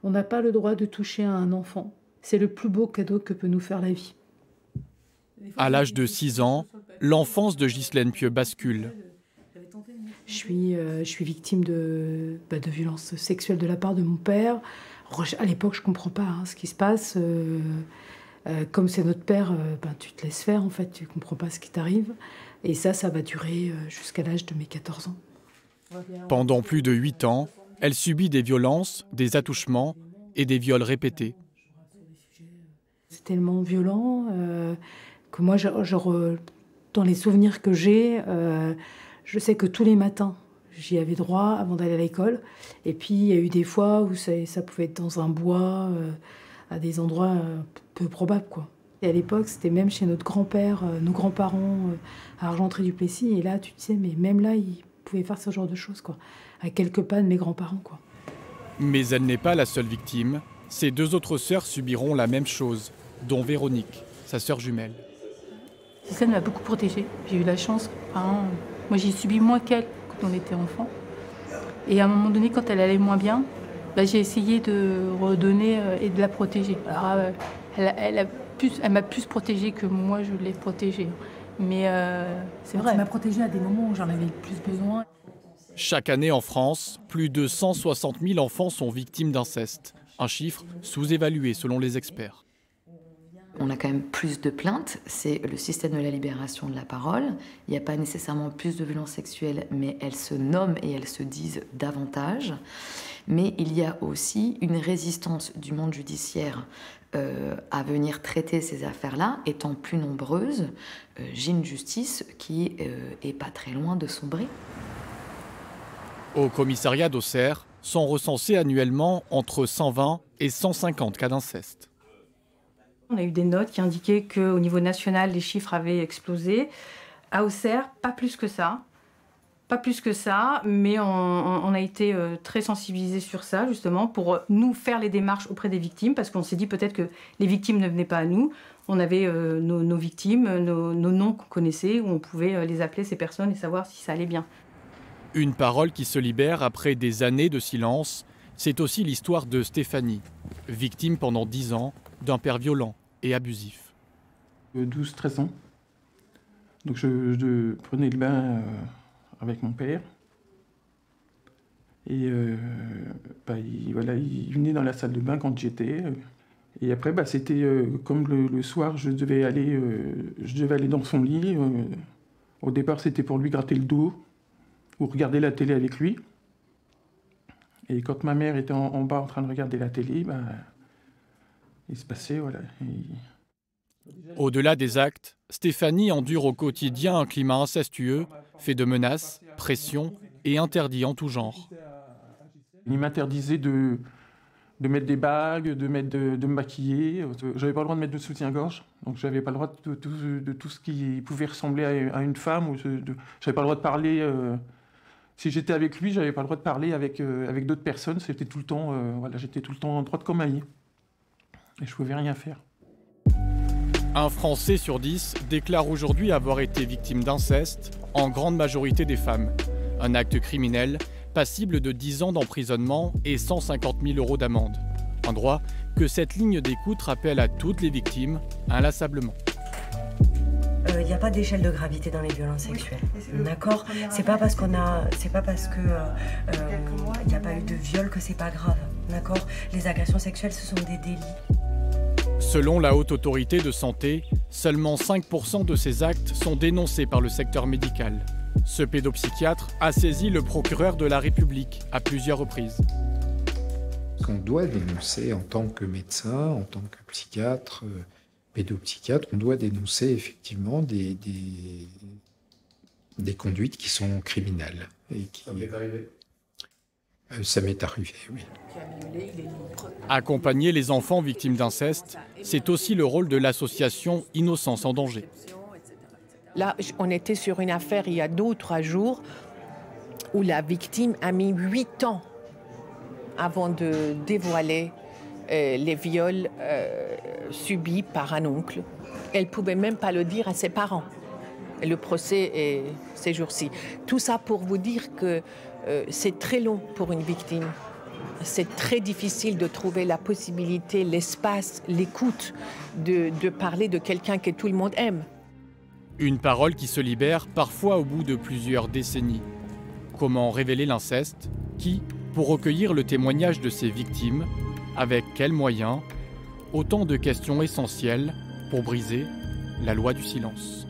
On n'a pas le droit de toucher à un enfant. C'est le plus beau cadeau que peut nous faire la vie. À l'âge de 6 ans, l'enfance de Ghislaine Pieux bascule. Je suis victime de violences sexuelles de la part de mon père. À l'époque, je ne comprends pas ce qui se passe. Comme c'est notre père, tu te laisses faire, en fait, tu ne comprends pas ce qui t'arrive. Et ça va durer jusqu'à l'âge de mes 14 ans. Pendant plus de 8 ans, elle subit des violences, des attouchements et des viols répétés. C'est tellement violent que moi, dans les souvenirs que j'ai, je sais que tous les matins, j'y avais droit avant d'aller à l'école. Et puis, il y a eu des fois où ça pouvait être dans un bois, à des endroits peu probables, quoi. Et à l'époque, c'était même chez notre grand-père, nos grands-parents, à Argentré-du-Plessis. Et là, tu te disais, mais même là, ils pouvaient faire ce genre de choses, quoi. À quelques pas de mes grands-parents, quoi. Mais elle n'est pas la seule victime. Ses 2 autres sœurs subiront la même chose, dont Véronique, sa sœur jumelle. Ça m'a beaucoup protégée. J'ai eu la chance. Moi, j'ai subi moins qu'elle quand on était enfant. Et à un moment donné, quand elle allait moins bien, j'ai essayé de redonner et de la protéger. Alors, elle m'a plus protégée que moi, je l'ai protégée. Mais c'est vrai. Elle m'a protégée à des moments où j'en avais le plus besoin. Chaque année en France, plus de 160 000 enfants sont victimes d'inceste. Un chiffre sous-évalué selon les experts. On a quand même plus de plaintes, c'est le système de la libération de la parole. Il n'y a pas nécessairement plus de violences sexuelles, mais elles se nomment et elles se disent davantage. Mais il y a aussi une résistance du monde judiciaire à venir traiter ces affaires-là, étant plus nombreuses. J'ai une justice qui est pas très loin de sombrer. Au commissariat d'Auxerre sont recensés annuellement entre 120 et 150 cas d'inceste. On a eu des notes qui indiquaient qu'au niveau national, les chiffres avaient explosé. À Auxerre, pas plus que ça. Pas plus que ça, mais on a été très sensibilisés sur ça, justement, pour nous faire les démarches auprès des victimes, parce qu'on s'est dit peut-être que les victimes ne venaient pas à nous. On avait nos victimes, nos noms qu'on connaissait, où on pouvait les appeler, ces personnes, et savoir si ça allait bien. Une parole qui se libère après des années de silence, c'est aussi l'histoire de Stéphanie, victime pendant 10 ans d'un père violent et abusif. 12-13 ans. Donc je prenais le bain avec mon père. Et il venait dans la salle de bain quand j'étais. Et après, c'était comme le soir, je devais aller dans son lit. Au départ, c'était pour lui gratter le dos ou regarder la télé avec lui. Et quand ma mère était en bas en train de regarder la télé, il se passait, voilà. Au-delà des actes, Stéphanie endure au quotidien un climat incestueux, fait de menaces, pressions et interdits en tout genre. Il m'interdisait de mettre des bagues, de me maquiller. J'avais pas le droit de mettre de soutien-gorge, donc j'avais pas le droit de tout ce qui pouvait ressembler à une femme. J'avais pas le droit de parler. Si j'étais avec lui, j'avais pas le droit de parler avec d'autres personnes. C'était tout le temps, j'étais tout le temps droite comme un i. Et je pouvais rien faire. Un Français sur 10 déclare aujourd'hui avoir été victime d'inceste, en grande majorité des femmes. Un acte criminel passible de 10 ans d'emprisonnement et 150 000 € d'amende. Un droit que cette ligne d'écoute rappelle à toutes les victimes inlassablement. Il n'y a pas d'échelle de gravité dans les violences sexuelles, d'accord ? C'est pas parce qu'il n'y a pas eu de viol que c'est pas grave, d'accord ? Les agressions sexuelles, ce sont des délits. Selon la Haute Autorité de Santé, seulement 5% de ces actes sont dénoncés par le secteur médical. Ce pédopsychiatre a saisi le procureur de la République à plusieurs reprises. On doit dénoncer en tant que médecin, en tant que psychiatre, pédopsychiatre, on doit dénoncer effectivement des conduites qui sont criminelles. Ça m'est arrivé ? Ça m'est arrivé, oui. Accompagner les enfants victimes d'inceste, c'est aussi le rôle de l'association Innocence en danger. Là, on était sur une affaire il y a 2 ou 3 jours où la victime a mis 8 ans avant de dévoiler les viols subis par un oncle. Elle ne pouvait même pas le dire à ses parents. Et le procès est ces jours-ci. Tout ça pour vous dire que c'est très long pour une victime. c'est très difficile de trouver la possibilité, l'espace, l'écoute de parler de quelqu'un que tout le monde aime. Une parole qui se libère parfois au bout de plusieurs décennies. Comment révéler l'inceste? Qui, pour recueillir le témoignage de ses victimes? Avec quels moyens? Autant de questions essentielles pour briser la loi du silence.